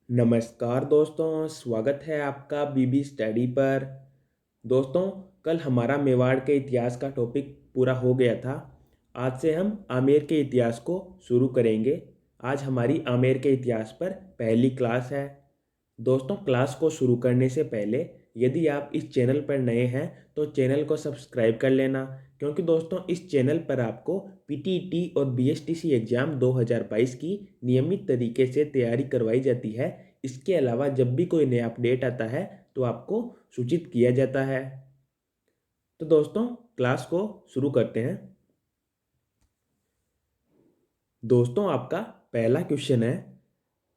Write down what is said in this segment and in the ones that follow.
नमस्कार दोस्तों, स्वागत है आपका बीबी स्टडी पर। दोस्तों, कल हमारा मेवाड़ के इतिहास का टॉपिक पूरा हो गया था। आज से हम आमेर के इतिहास को शुरू करेंगे। आज हमारी आमेर के इतिहास पर पहली क्लास है। दोस्तों, क्लास को शुरू करने से पहले यदि आप इस चैनल पर नए हैं तो चैनल को सब्सक्राइब कर लेना, क्योंकि दोस्तों इस चैनल पर आपको पीटीईटी और बीएसटीसी एग्ज़ाम 2022 की नियमित तरीके से तैयारी करवाई जाती है। इसके अलावा जब भी कोई नया अपडेट आता है तो आपको सूचित किया जाता है। तो दोस्तों, क्लास को शुरू करते हैं। दोस्तों, आपका पहला क्वेश्चन है,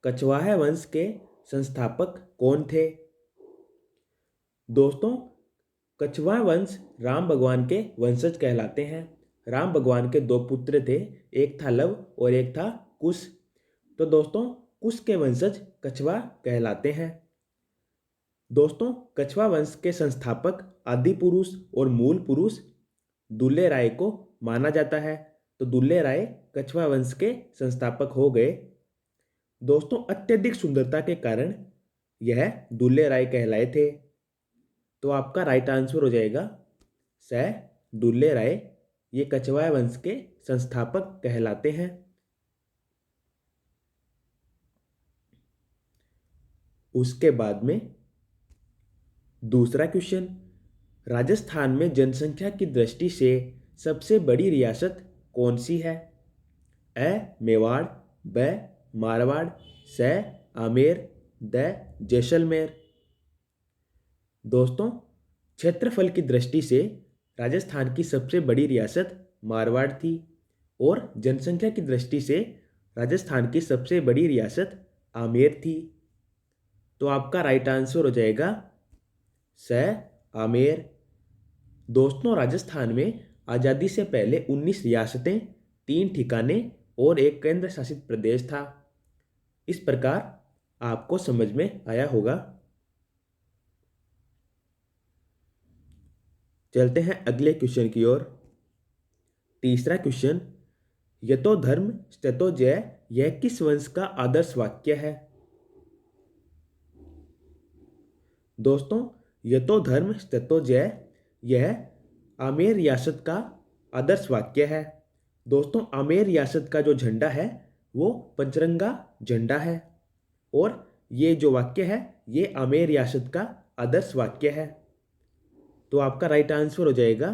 कछवाहा वंश के संस्थापक कौन थे? दोस्तों, कछवाहा वंश राम भगवान के वंशज कहलाते हैं। राम भगवान के दो पुत्र थे, एक था लव और एक था कुश। तो दोस्तों, कुश के वंशज कछवाहा कहलाते हैं। दोस्तों, कछवाहा वंश के संस्थापक आदि पुरुष और मूल पुरुष दुल्ले राय को माना जाता है। तो दुल्ले राय कछवाहा वंश के संस्थापक हो गए। दोस्तों, अत्यधिक सुंदरता के कारण यह दुल्ले राय कहलाए थे। तो आपका राइट आंसर हो जाएगा स दुल्ले राय। ये कछवाहा वंश के संस्थापक कहलाते हैं। उसके बाद में दूसरा क्वेश्चन, राजस्थान में जनसंख्या की दृष्टि से सबसे बड़ी रियासत कौन सी है? अ मेवाड़, ब मारवाड़, स आमेर, द जैसलमेर। दोस्तों, क्षेत्रफल की दृष्टि से राजस्थान की सबसे बड़ी रियासत मारवाड़ थी और जनसंख्या की दृष्टि से राजस्थान की सबसे बड़ी रियासत आमेर थी। तो आपका राइट आंसर हो जाएगा स आमेर। दोस्तों, राजस्थान में आज़ादी से पहले 19 रियासतें, 3 ठिकाने और एक केंद्र शासित प्रदेश था। इस प्रकार आपको समझ में आया होगा। चलते हैं अगले क्वेश्चन की ओर। तीसरा क्वेश्चन, यतो धर्म ततो जय, यह किस वंश का आदर्श वाक्य है? दोस्तों, यतो धर्म ततो जय, यह आमेर रियासत का आदर्श वाक्य है। दोस्तों, आमेर रियासत का जो झंडा है वो पंचरंगा झंडा है और ये जो वाक्य है ये आमेर रियासत का आदर्श वाक्य है। तो आपका राइट आंसर हो जाएगा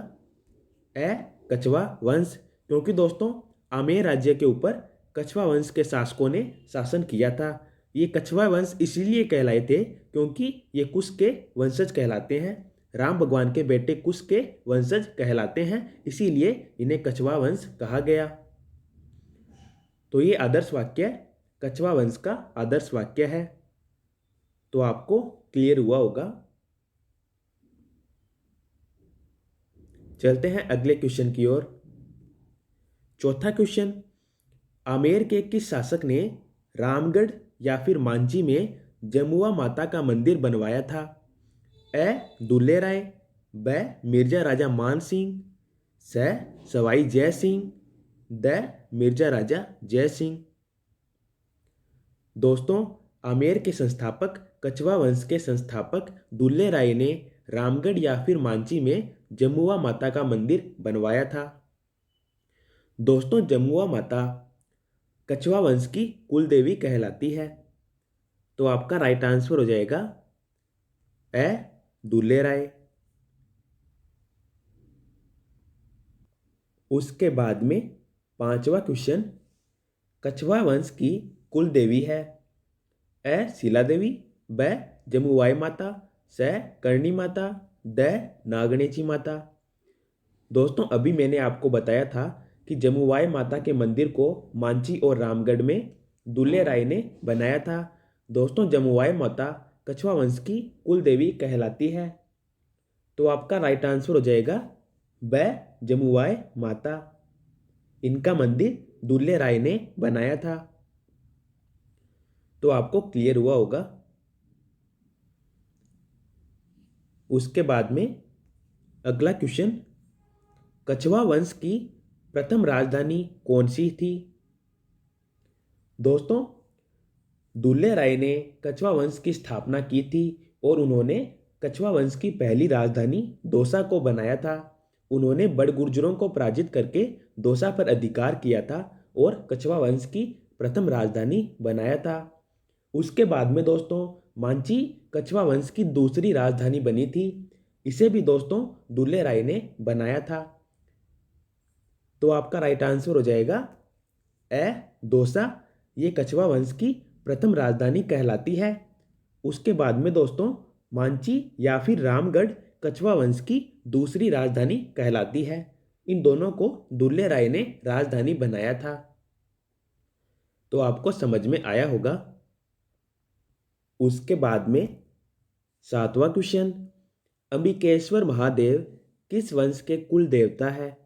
ए कछवाहा वंश, क्योंकि दोस्तों आमेर राज्य के ऊपर कछवाहा वंश के शासकों ने शासन किया था। ये कछवाहा वंश इसीलिए कहलाए थे क्योंकि ये कुश के वंशज कहलाते हैं। राम भगवान के बेटे कुश के वंशज कहलाते हैं, इसीलिए इन्हें कछवाहा वंश कहा गया। तो ये आदर्श वाक्य कछवाहा वंश का आदर्श वाक्य है। तो आपको क्लियर हुआ होगा। चलते हैं अगले क्वेश्चन की ओर। चौथा क्वेश्चन, आमेर के किस शासक ने रामगढ़ या फिर मांझी में जमुआ माता का मंदिर बनवाया था? अ दुल्ले राय, ब मिर्जा राजा मान सिंह, स सवाई जय सिंह, द मिर्जा राजा जय सिंह। दोस्तों, आमेर के संस्थापक कछवाहा वंश के संस्थापक दुल्ले राय ने रामगढ़ या फिर मांझी में जमुआ माता का मंदिर बनवाया था। दोस्तों, जमुआ माता कछवाहा वंश की कुल देवी कहलाती है। तो आपका राइट आंसर हो जाएगा ए दुल्ले राय। उसके बाद में पांचवा क्वेश्चन, कछवाहा वंश की कुल देवी है अ शिला देवी, ब जमुआई माता, स करणी माता, द नागणेची माता। दोस्तों, अभी मैंने आपको बताया था कि जमुआई माता के मंदिर को मांझी और रामगढ़ में दुल्ले राय ने बनाया था। दोस्तों, जमुआई माता कछवाहा वंश की कुल देवी कहलाती है। तो आपका राइट आंसर हो जाएगा ब जमुआई माता। इनका मंदिर दुल्ले राय ने बनाया था। तो आपको क्लियर हुआ होगा। उसके बाद में अगला क्वेश्चन, कछवाहा वंश की प्रथम राजधानी कौन सी थी? दोस्तों, दुल्ले राय ने कछवा वंश की स्थापना की थी और उन्होंने कछवा वंश की पहली राजधानी दौसा को बनाया था। उन्होंने बड़ गुर्जरों को पराजित करके दौसा पर अधिकार किया था और कछवा वंश की प्रथम राजधानी बनाया था। उसके बाद में दोस्तों मांची कछवा वंश की दूसरी राजधानी बनी थी। इसे भी दोस्तों दुल्ले राय ने बनाया था। तो आपका राइट आंसर हो जाएगा ए दौसा। ये कछवा वंश की प्रथम राजधानी कहलाती है। उसके बाद में दोस्तों मांची या फिर रामगढ़ कछवा वंश की दूसरी राजधानी कहलाती है। इन दोनों को दुल्ले राय ने राजधानी बनाया था। तो आपको समझ में आया होगा। उसके बाद में 7वां क्वेश्चन, अंबिकेश्वर महादेव किस वंश के कुल देवता है?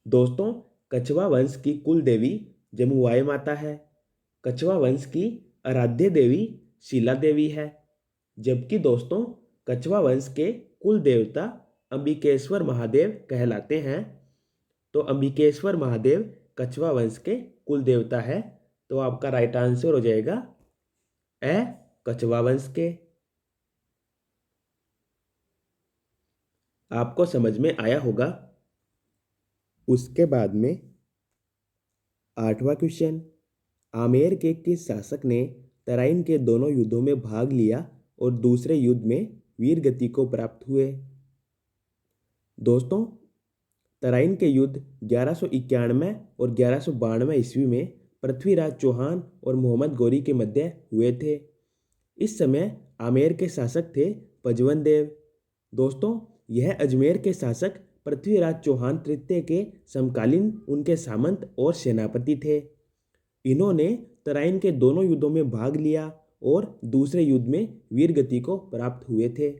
दोस्तों कछवा वंश की कुल देवी जमुआई माता है। कछवा वंश की आराध्य देवी शीला देवी है। जबकि दोस्तों कछवा वंश के कुल देवता अंबिकेश्वर महादेव कहलाते हैं। तो अंबिकेश्वर महादेव कछवा वंश के कुल देवता है। तो आपका राइट आंसर हो जाएगा ए कछवा वंश के। आपको समझ में आया होगा। उसके बाद में 8वां क्वेश्चन, आमेर के किस शासक ने तराइन के दोनों युद्धों में भाग लिया और दूसरे युद्ध में वीर गति को प्राप्त हुए? दोस्तों तराइन के युद्ध 1191 और 1192 ईस्वी में पृथ्वीराज चौहान और मोहम्मद गौरी के मध्य हुए थे। इस समय आमेर के शासक थे पजवन देव। दोस्तों यह अजमेर के शासक पृथ्वीराज चौहान तृतीय के समकालीन उनके सामंत और सेनापति थे। इन्होंने तराइन के दोनों युद्धों में भाग लिया और दूसरे युद्ध में वीरगति को प्राप्त हुए थे।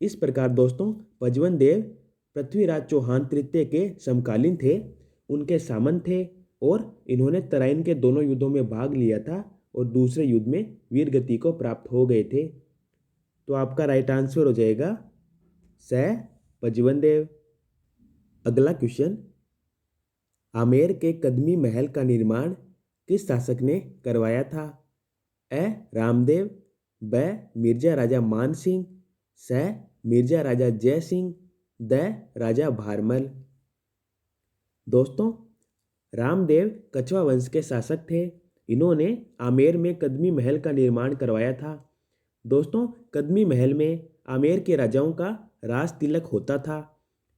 इस प्रकार दोस्तों पजवन देव पृथ्वीराज चौहान तृतीय के समकालीन थे, उनके सामंत थे और इन्होंने तराइन के दोनों युद्धों में भाग लिया था और दूसरे युद्ध में वीरगति को प्राप्त हो गए थे। तो आपका राइट आंसर हो जाएगा स पजवन देव। अगला क्वेश्चन, आमेर के कदमी महल का निर्माण किस शासक ने करवाया था? ए रामदेव, ब मिर्जा राजा मान सिंह, स मिर्जा राजा जय सिंह, द राजा भारमल। दोस्तों रामदेव कछवा वंश के शासक थे। इन्होंने आमेर में कदमी महल का निर्माण करवाया था। दोस्तों कदमी महल में आमेर के राजाओं का राज तिलक होता था।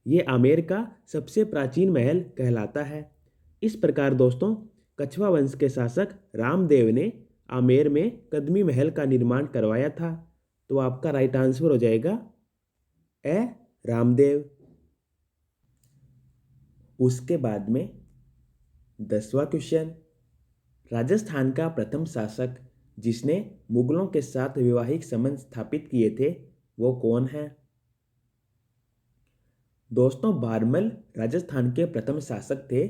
ये आमेर का सबसे प्राचीन महल कहलाता है। इस प्रकार दोस्तों कछवा वंश के शासक रामदेव ने आमेर में कदमी महल का निर्माण करवाया था। तो आपका राइट आंसर हो जाएगा ए रामदेव। उसके बाद में 10वां क्वेश्चन, राजस्थान का प्रथम शासक जिसने मुगलों के साथ वैवाहिक संबंध स्थापित किए थे वो कौन है? दोस्तों भारमल राजस्थान के प्रथम शासक थे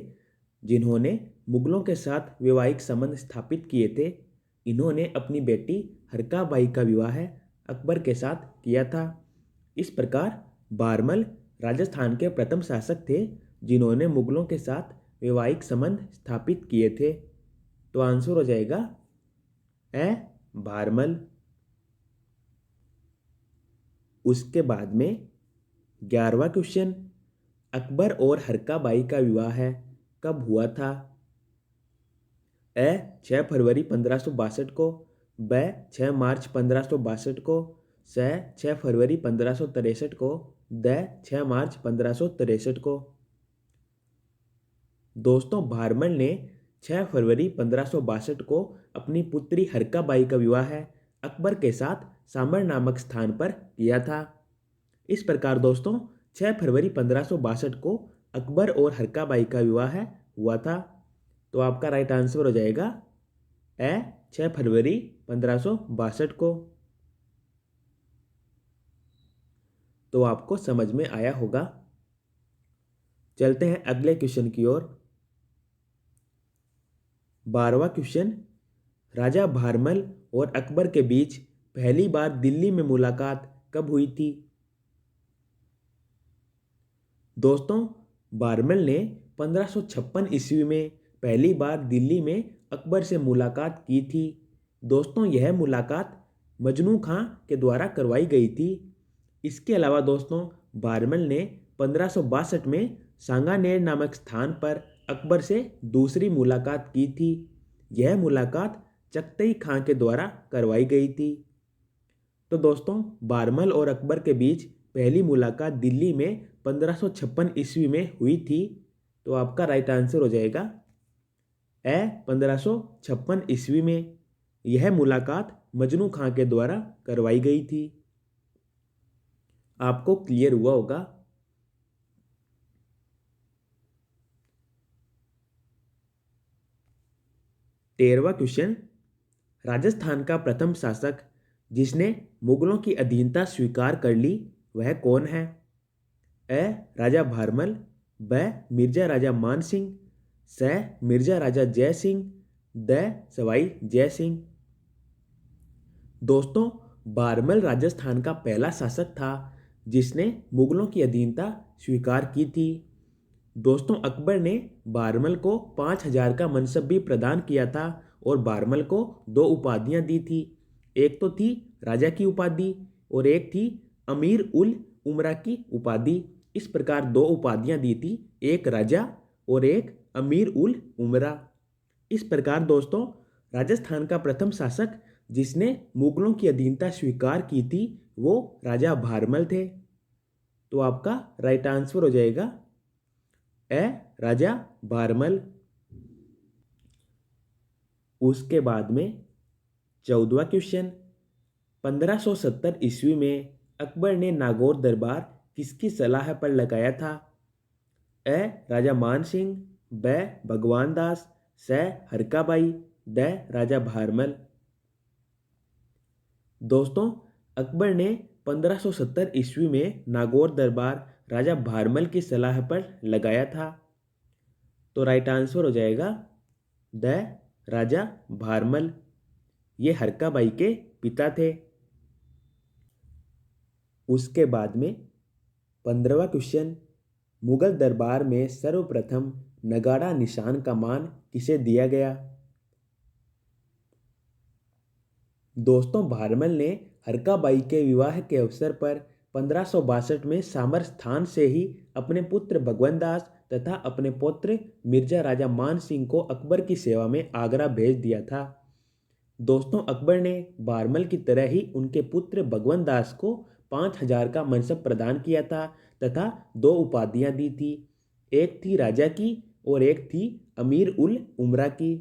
जिन्होंने मुगलों के साथ वैवाहिक संबंध स्थापित किए थे। इन्होंने अपनी बेटी हरकाबाई का विवाह अकबर के साथ किया था। इस प्रकार भारमल राजस्थान के प्रथम शासक थे जिन्होंने मुगलों के साथ वैवाहिक संबंध स्थापित किए थे। तो आंसर हो जाएगा ए भारमल। उसके बाद में 11वां क्वेश्चन, अकबर और हरकाबाई का विवाह कब हुआ था? ए 6 फरवरी 1562 को, ब 6 मार्च 1562 को, स 6 फरवरी 1563 को, द 6 मार्च 1563 को। दोस्तों भारमल ने 6 फरवरी 1562 को अपनी पुत्री हरकाबाई का विवाह अकबर के साथ सांबर नामक स्थान पर किया था। इस प्रकार दोस्तों 6 फरवरी 1562 को अकबर और हरकाबाई का विवाह हुआ था। तो आपका राइट आंसर हो जाएगा ए 6 फरवरी 1562 को। तो आपको समझ में आया होगा। चलते हैं अगले क्वेश्चन की ओर। 12वां क्वेश्चन, राजा भारमल और अकबर के बीच पहली बार दिल्ली में मुलाकात कब हुई थी? दोस्तों भारमल ने 1556 ईस्वी में पहली बार दिल्ली में अकबर से मुलाकात की थी। दोस्तों यह मुलाकात मजनू खां के द्वारा करवाई गई थी। इसके अलावा दोस्तों बारमल ने 1562 में सांगानेर नामक स्थान पर अकबर से दूसरी मुलाकात की थी। यह मुलाकात चगतई खां के द्वारा करवाई गई थी। तो दोस्तों बारमल और अकबर के बीच पहली मुलाकात दिल्ली में 1556 ईस्वी में हुई थी। तो आपका राइट आंसर हो जाएगा 1556 ईस्वी में। यह मुलाकात मजनू खां के द्वारा करवाई गई थी। आपको क्लियर हुआ होगा। तेरहवां क्वेश्चन, राजस्थान का प्रथम शासक जिसने मुगलों की अधीनता स्वीकार कर ली वह कौन है? अ राजा भारमल, ब मिर्जा राजा मान सिंह, स मिर्जा राजा जय सिंह, द सवाई जय सिंह। दोस्तों बारमल राजस्थान का पहला शासक था जिसने मुगलों की अधीनता स्वीकार की थी। दोस्तों अकबर ने बारमल को 5000 का मनसब भी प्रदान किया था और बारमल को 2 उपाधियां दी थी। एक तो थी राजा की उपाधि और एक थी अमीर उल उमरा की उपाधि। इस प्रकार 2 उपाधियां दी थी, एक राजा और एक अमीर उल उमरा। इस प्रकार दोस्तों राजस्थान का प्रथम शासक जिसने मुगलों की अधीनता स्वीकार की थी वो राजा भारमल थे। तो आपका राइट आंसर हो जाएगा ए राजा भारमल। उसके बाद में 14वां क्वेश्चन, 1570 ईस्वी में अकबर ने नागौर दरबार किसकी सलाह पर लगाया था? ए राजा मान सिंह, ब भगवान दास, स हरकाबाई, द राजा भारमल। दोस्तों अकबर ने 1570 ईस्वी में नागौर दरबार राजा भारमल की सलाह पर लगाया था। तो राइट आंसर हो जाएगा द राजा भारमल। ये हरकाबाई के पिता थे। उसके बाद में 15वां क्वेश्चन, मुगल दरबार में सर्वप्रथम नगाड़ा निशान का मान किसे दिया गया? दोस्तों भारमल ने हरकाबाई के विवाह के अवसर पर 1562 में सामर स्थान से ही अपने पुत्र भगवंत दास तथा अपने पुत्र मिर्जा राजा मान सिंह को अकबर की सेवा में आगरा भेज दिया था। दोस्तों अकबर ने भारमल की तरह ही उनके पुत्र भगवंत दास को 5000 का मनसब प्रदान किया था तथा 2 उपाधियां दी थी। एक थी राजा की और एक थी अमीर उल उमरा की।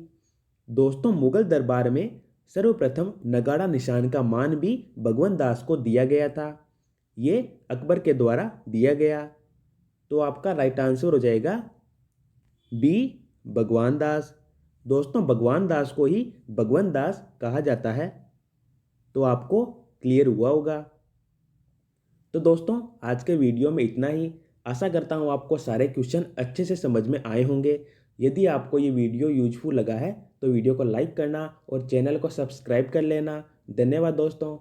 दोस्तों मुगल दरबार में सर्वप्रथम नगाड़ा निशान का मान भी भगवंत दास को दिया गया था। ये अकबर के द्वारा दिया गया। तो आपका राइट आंसर हो जाएगा बी भगवान दास। दोस्तों भगवान दास को ही भगवंत दास कहा जाता है। तो आपको क्लियर हुआ होगा। तो दोस्तों आज के वीडियो में इतना ही। आशा करता हूँ आपको सारे क्वेश्चन अच्छे से समझ में आए होंगे। यदि आपको ये वीडियो यूजफुल लगा है तो वीडियो को लाइक करना और चैनल को सब्सक्राइब कर लेना। धन्यवाद दोस्तों।